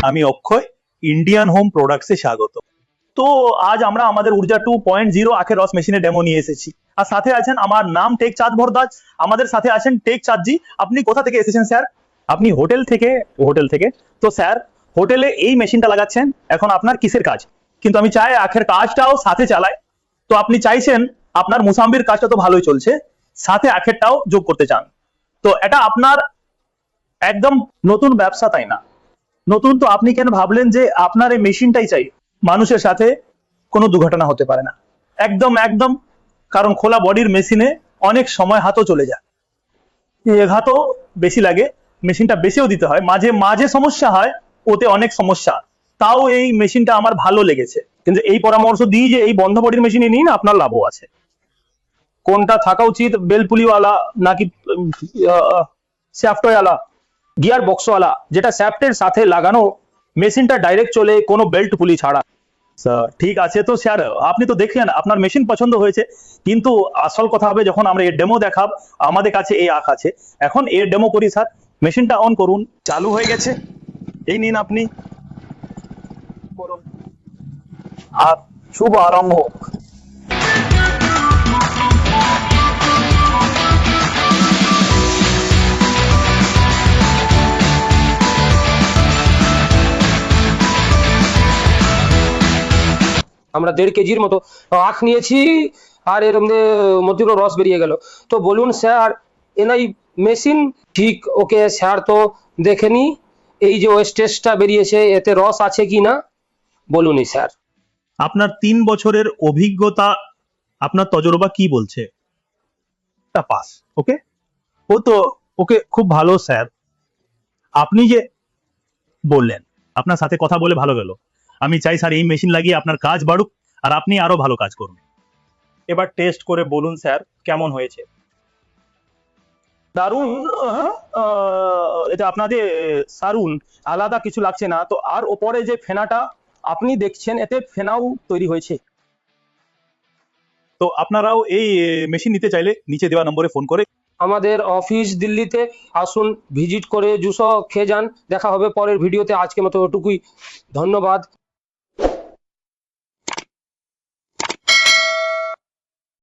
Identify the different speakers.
Speaker 1: আমি অক্ষয়, Indian home প্রোডাক্টসে স্বাগত। তো আজ আমরা আমাদের ঊর্জা 2.0 আখের রস মেশিনের ডেমো নিয়ে এসেছি। আর সাথে আছেন, আমার নাম টেক চাঁদ ভরদ্বাজ, আমাদের সাথে আছেন টেক চাঁদজি। আপনি কোথা থেকে এসেছেন স্যার? আপনি হোটেল থেকে। তো স্যার, হোটেলে এই মেশিনটা লাগাচ্ছেন, এখন আপনার কিসের কাজ? কিন্তু আমি চাই আখের কাজটাও সাথে চালায়। তো আপনি চাইছেন আপনার মুসাম্বির কাজটা তো ভালোই চলছে, সাথে আখেরটাও যোগ করতে চান। তো এটা আপনার একদম নতুন ব্যবসা, তাই না? নতুন তো আপনি কেন ভাবলেন যে আপনার এই মেশিনটাই চাই? মানুষের সাথে কোনো দুর্ঘটনা হতে পারে না, একদম একদম। কারণ খোলা বডির মেশিনে অনেক সময় হাতও চলে যায়, ঘাতও বেশি লাগে, মেশিনটা বেশিও দিতে হয়, মাঝে মাঝে সমস্যা হয়, ওতে অনেক সমস্যা। তাও এই মেশিনটা আমার ভালো লেগেছে, কিন্তু এই পরামর্শ দিই যে এই বন্ধ বডির মেশিনে নিন, আপনার লাভও আছে। কোনটা থাকা উচিত, বেলপুলিওয়ালা নাকি শ্যাফটওয়ালা, গিয়ার বক্সওয়ালা, যেটা শ্যাফটের সাথে লাগানো, মেশিনটা ডাইরেক্ট চলে কোনো বেল্ট পুলি ছাড়া? স্যার ঠিক আছে, তো স্যার আপনি তো দেখলেন আপনার মেশিন পছন্দ হয়েছে, কিন্তু আসল কথা হবে যখন আমরা এর ডেমো দেখাব। আমাদের কাছে এই আখ আছে, এখন এর ডেমো করি স্যার। মেশিনটা অন করুন, চালু হয়ে গেছে, এই নিন আপনি করুন, আর শুভ আরম্ভ হোক।
Speaker 2: আমরা 1.5 কেজির মতো আখ নিয়েছি, আর এর মধ্যে রস বেরিয়ে গেল। তো বলুন স্যার, এনাই মেশিন ঠিক ওকে স্যার তো দেখেনি, এই যে ওয়েস্টেজটা বেরিয়েছে এতে রস আছে কি না বলুনই স্যার।
Speaker 1: আপনার 3 বছরের অভিজ্ঞতা, আপনার তজরবা কি বলছে? তা পাস, ওকে। ও তো ওকে, খুব ভালো স্যার। আপনি যে বললেন, আপনার সাথে কথা বলে ভালো গেল। আমি চাই স্যার এই মেশিন লাগিয়ে আপনার কাজ বাড়ুক, আর আপনি আরো ভালো কাজ করুন। এবার টেস্ট করে বলুন স্যার কেমন হয়েছে। দারুণ, এটা আপনাদের সারুন, আলাদা কিছু লাগছে না তো। আর ওপরে যে ফেনাটা আপনি দেখছেন, এতে ফেনাও তৈরি হয়েছে। তো আপনারাও এই মেশিন নিতে চাইলে নিচে দেওয়া নম্বরে ফোন করে
Speaker 2: আমাদের অফিস দিল্লিতে আসুন, ভিজিট করে জুসও খেয়ে যান। দেখা হবে পরের ভিডিওতে, আজকের মতো ওটুকুই, ধন্যবাদ।